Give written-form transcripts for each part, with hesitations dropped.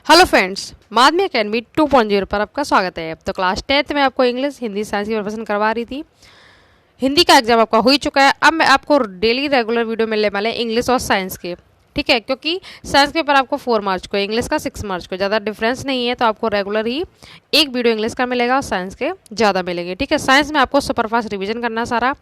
Hello friends, माध्यमिक academy 2.0 पर आपका स्वागत है। तो क्लास 10th में आपको इंग्लिश, हिंदी, साइंस की प्रिपरेशन करवा रही थी। हिंदी का एग्जाम आपका हो ही चुका है। अब मैं आपको डेली रेगुलर वीडियो मिलने वाले हैं इंग्लिश और साइंस के, ठीक है। क्योंकि साइंस के पेपर आपको 4 मार्च को, इंग्लिश का 6 मार्च को, ज़्यादा डिफरेंस नहीं है। तो आपको रेगुलर ही एक वीडियो इंग्लिश का मिलेगा और साइंस के ज़्यादा मिलेंगे, ठीक है। साइंस में आपको सुपरफास्ट रिविजन करना, सारा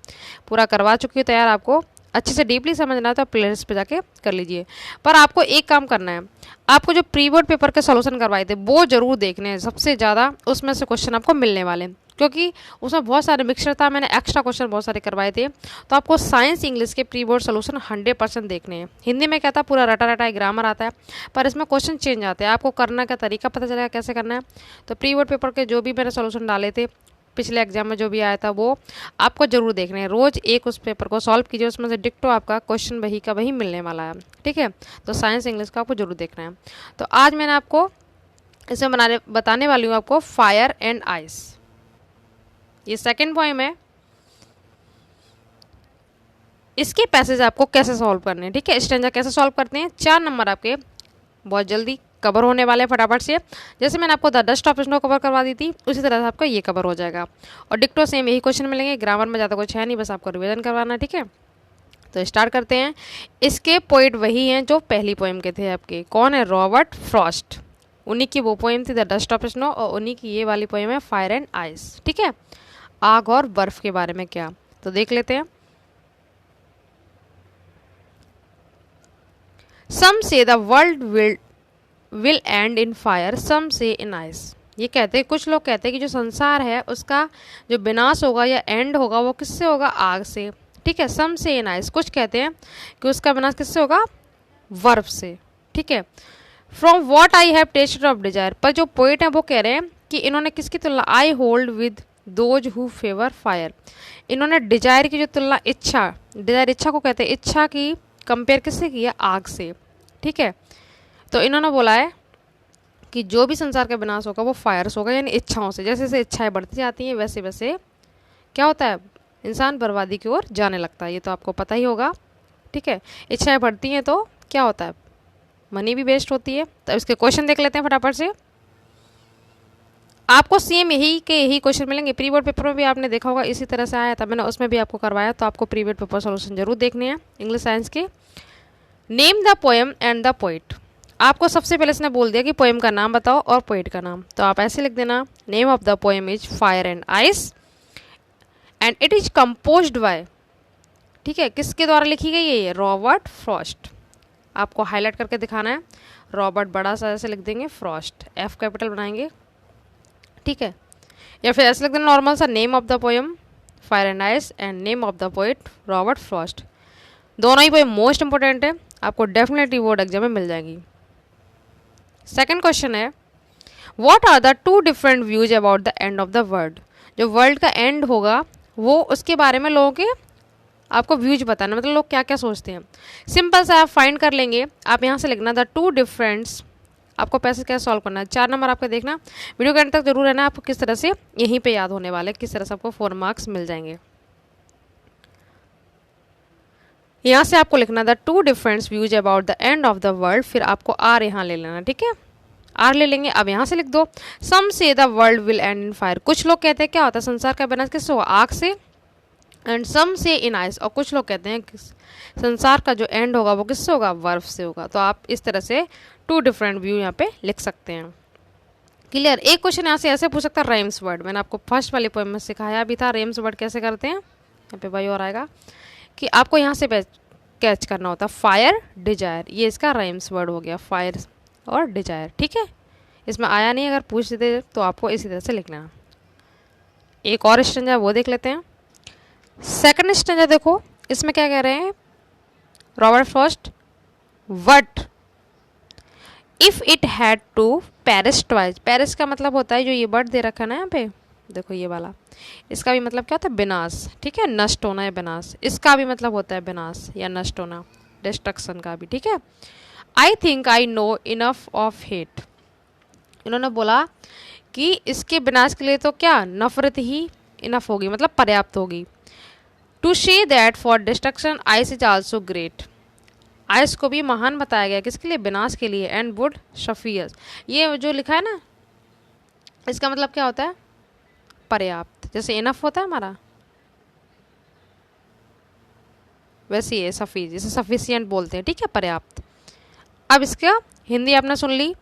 पूरा करवा चुकी हूँ तैयार। आपको अच्छे से डीपली समझना है तो प्लेलिस्ट पे जाके कर लीजिए। पर आपको एक काम करना है, आपको जो प्री बोर्ड पेपर के सॉल्यूशन करवाए थे वो जरूर देखने हैं। सबसे ज़्यादा उसमें से क्वेश्चन आपको मिलने वाले हैं, क्योंकि उसमें बहुत सारे मिक्सचर था। मैंने एक्स्ट्रा क्वेश्चन बहुत सारे करवाए थे। तो आपको साइंस इंग्लिश के प्री बोर्ड सोल्यूशन 100% देखने हैं। हिंदी में क्या था, पूरा रटा रटा ग्रामर आता है, पर इसमें क्वेश्चन चेंज आते हैं। आपको करने का तरीका पता चलेगा कैसे करना है। तो प्री बोर्ड पेपर के जो भी मैंने सोल्यूशन डाले थे, पिछले एग्जाम में जो भी आया था, वो आपको जरूर देखने हैं। रोज एक उस पेपर को सॉल्व कीजिए, उसमें से डिक्टो आपका क्वेश्चन वही का वही मिलने वाला है, ठीक है। तो साइंस इंग्लिश का आपको जरूर देखना है। तो आज मैंने आपको इसमें बताने वाली हूँ आपको फायर एंड आइस। ये सेकंड पोएम है। इसके पैसेज आपको कैसे सॉल्व करने हैं, ठीक है। स्टैंजा कैसे सॉल्व करते हैं। 4 नंबर आपके बहुत जल्दी कवर होने वाले हैं फटाफट से। जैसे मैंने आपको the dust of snow cover करवा दी थी, उसी तरह से आपका ये कवर हो जाएगा। और डिक्टो सेम यही क्वेश्चन मिलेंगे। ग्रामर में ज़्यादा कुछ है नहीं, बस आपको रिवीजन करवाना है, ठीक है। तो स्टार्ट करते हैं। इसके पोइट वही हैं जो पहली पोएम के थे आपके। कौन है? Robert Frost. उन्हीं की वो पोएम थी द डस्ट ऑफ स्नो, और उन्हीं की ये वाली पोएम है फायर एंड आइस, ठीक है। आग और बर्फ के बारे में क्या, तो देख लेते हैं। Some say the world will end in fire, some say in ice. ये कहते हैं, कुछ लोग कहते हैं कि जो संसार है उसका जो विनाश होगा या एंड होगा वो किससे होगा? आग से, ठीक है। सम से इन आइस, कुछ कहते हैं कि उसका विनाश किससे होगा? बर्फ से, ठीक है। From what I have tested of desire, पर जो पोइट है वो कह रहे हैं कि इन्होंने किसकी तुलना? I hold with those who favour fire. इन्होंने डिजायर की जो तुलना, इच्छा, डिजायर इच्छा को कहते हैं, इच्छा की कंपेयर किससे की है? आग से, ठीक है। तो इन्होंने बोला है कि जो भी संसार का विनाश होगा वो फायर से होगा, यानी इच्छाओं से। जैसे जैसे इच्छाएं बढ़ती जाती हैं वैसे वैसे क्या होता है? इंसान बर्बादी की ओर जाने लगता है। ये तो आपको पता ही होगा, ठीक है। इच्छाएं बढ़ती हैं तो क्या होता है? मनी भी वेस्ट होती है। तो इसके क्वेश्चन देख लेते हैं फटाफट से। आपको सेम यही क्वेश्चन मिलेंगे। प्री बोर्ड पेपर में भी आपने देखा होगा, इसी तरह से आया था, मैंने उसमें भी आपको करवाया। तो आपको प्री बोर्ड पेपर सोल्यूशन जरूर देखने हैं इंग्लिश साइंस के। Name the poem and the poet. आपको सबसे पहले इसने बोल दिया कि पोएम का नाम बताओ और पोइट का नाम। तो आप ऐसे लिख देना, name of the poem is fire and ice and it is composed bye, ठीक है। किसके द्वारा लिखी गई है ये? Robert Frost. आपको हाईलाइट करके दिखाना है। रॉबर्ट बड़ा सा ऐसे लिख देंगे, फ्रॉस्ट एफ कैपिटल बनाएंगे, ठीक है। या फिर ऐसे लिख देना नॉर्मल सा, name of the poem fire and ice and name of the poet Robert Frost. दोनों ही पोएम मोस्ट इंपॉर्टेंट है, आपको डेफिनेटली बोर्ड एग्जाम में मिल जाएगी। सेकंड क्वेश्चन है, what are the 2 different views about the end of the world. जो world का end होगा वो उसके बारे में लोगों के आपको व्यूज बताना, मतलब लोग क्या क्या सोचते हैं। सिंपल सा आप फाइंड कर लेंगे। आप यहाँ से लिखना द 2 डिफरेंट्स। आपको पैसे कैसे सॉल्व करना है। 4 नंबर आपका देखना, वीडियो के एंड तक जरूर रहना। आपको किस तरह से यहीं पे याद होने वाले, किस तरह से आपको 4 मार्क्स मिल जाएंगे। यहाँ से आपको लिखना the 2 different views about the end of the world, फिर आपको आर यहाँ ले लेना, ठीक है। आर ले लेंगे। अब यहाँ से लिख दो, सम say the world will end in fire. कुछ लोग कहते हैं क्या होता है? संसार का विनाश किससे होगा? आग से। And some say in ice, और कुछ लोग कहते हैं संसार का जो एंड होगा वो किससे होगा? बर्फ से होगा। तो आप इस तरह से 2 डिफरेंट व्यू यहाँ पे लिख सकते हैं। क्लियर। एक क्वेश्चन यहाँ से ऐसे पूछ सकता है, रेम्स वर्ड। मैंने आपको फर्स्ट वाली पोएम में सिखाया भी था रेम्स वर्ड कैसे करते हैं। यहाँ पे भाई और आएगा कि आपको यहाँ से कैच करना होता है फायर डिजायर। ये इसका राइम्स वर्ड हो गया, फायर और डिजायर, ठीक है। इसमें आया नहीं, अगर पूछ देते तो आपको इसी तरह से लिखना है। एक और स्टैंजा वो देख लेते हैं। सेकंड स्टैंजा देखो, इसमें क्या कह रहे हैं Robert Frost, what if it had to perish twice. Perish का मतलब होता है, जो ये वर्ड दे रखा है ना यहाँ पे, देखो ये वाला, इसका भी मतलब क्या होता है? विनाश, ठीक है। नष्ट होना है, विनाश। इसका भी मतलब होता है विनाश या नष्ट होना, डिस्ट्रक्शन का भी, ठीक है। I think I know enough of hate. इन्होंने बोला कि इसके विनाश के लिए तो क्या नफरत ही इनफ होगी, मतलब पर्याप्त होगी। To say that for destruction ice is also great. Ice को भी महान बताया गया, किसके लिए? विनाश के लिए। एंड वुड सफियस, ये जो लिखा है ना, इसका मतलब क्या होता है? पर्याप्त। जैसे इनफ होता है हमारा, वैसे ये सफी, जैसे सफिशियंट बोलते हैं, ठीक है, पर्याप्त। अब इसका हिंदी आपने सुन ली,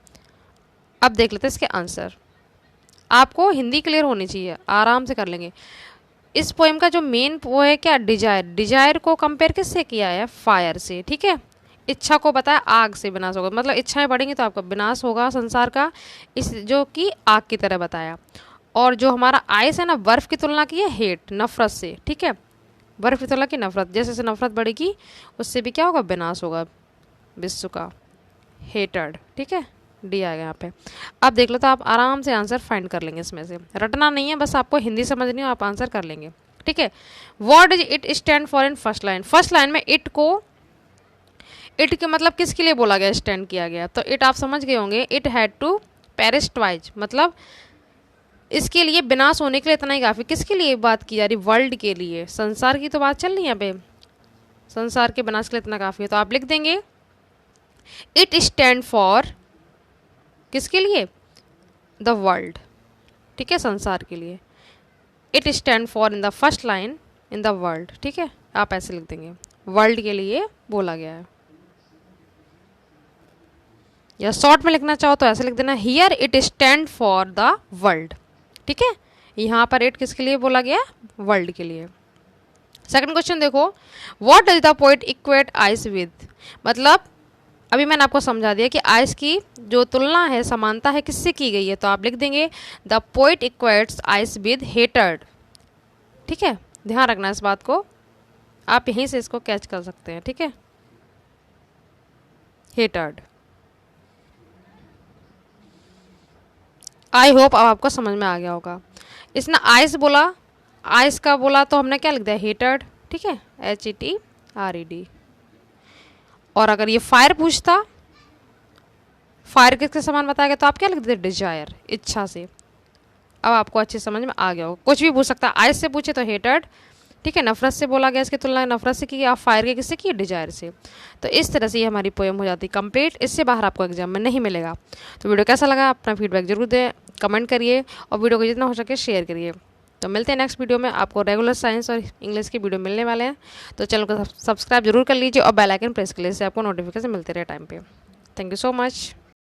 अब देख लेते हैं इसके आंसर। आपको हिंदी क्लियर होनी चाहिए, आराम से कर लेंगे। इस पोएम का जो मेन वो है क्या? डिजायर। डिजायर को कंपेयर किससे किया है? फायर से, ठीक है। इच्छा को बताया आग से विनाश होगा, मतलब इच्छाएं बढ़ेंगी तो आपका विनाश होगा संसार का, इस जो कि आग की तरह बताया। और जो हमारा आइस है ना, बर्फ की तुलना की है हेट, नफरत से, ठीक है। बर्फ की तुलना की नफरत, जैसे जैसे नफरत बढ़ेगी उससे भी क्या होगा? विनाश होगा विश्व का, हेटर्ड, ठीक है। डी आएगा यहाँ पे। अब देख लो तो आप आराम से आंसर फाइंड कर लेंगे, इसमें से रटना नहीं है, बस आपको हिंदी समझनी हो, आप आंसर कर लेंगे, ठीक है। What is it stand for in first line? First line में इट को, इट के मतलब किसके लिए बोला गया, स्टैंड किया गया? तो इट आप समझ गए होंगे, it had to perish twice, मतलब इसके लिए विनाश होने के लिए इतना ही काफ़ी। किसके लिए बात की जा रही? वर्ल्ड के लिए, संसार की तो बात चल रही है यहाँ पे, संसार के विनाश के लिए इतना काफ़ी है। तो आप लिख देंगे इट स्टैंड फॉर, किसके लिए? द वर्ल्ड, ठीक है, संसार के लिए। It stand for in the first line in the world, ठीक है, आप ऐसे लिख देंगे, वर्ल्ड के लिए बोला गया है। या शॉर्ट में लिखना चाहो तो ऐसे लिख देना, here it stand for the world, ठीक है। यहाँ पर इट किसके लिए बोला गया? वर्ल्ड के लिए। सेकंड क्वेश्चन देखो, what does the poet equate ice with? मतलब अभी मैंने आपको समझा दिया कि आइस की जो तुलना है, समानता है, किससे की गई है? तो आप लिख देंगे the poet equates ice with hatred, ठीक है। ध्यान रखना इस बात को, आप यहीं से इसको कैच कर सकते हैं, ठीक है, हेटर्ड। आई होप अब आपको समझ में आ गया होगा। इसने आइस बोला, आइस का बोला तो हमने क्या लिख दिया? हेटर्ड, ठीक है, HETRED। और अगर ये फायर पूछता, फायर किसके समान बताया गया, तो आप क्या लिख देते? डिजायर, इच्छा से। अब आपको अच्छे समझ में आ गया हो। कुछ भी पूछ सकता है, आइस से पूछे तो हेटर्ड, ठीक है, नफरत से बोला गया, इसकी तुलना नफरत से की, आप फायर के किससे की? डिजायर से। तो इस तरह से ये हमारी पोएम हो जाती कंप्लीट, इससे बाहर आपको एग्जाम में नहीं मिलेगा। तो वीडियो कैसा लगा, अपना फीडबैक जरूर दें, कमेंट करिए, और वीडियो को जितना हो सके शेयर करिए। तो मिलते हैं नेक्स्ट वीडियो में, आपको रेगुलर साइंस और इंग्लिश की वीडियो मिलने वाले हैं। तो चैनल को सब्सक्राइब जरूर कर लीजिए और बेल आइकन प्रेस कर लीजिए, आपको नोटिफिकेशन मिलते रहे टाइम पे। Thank you so much.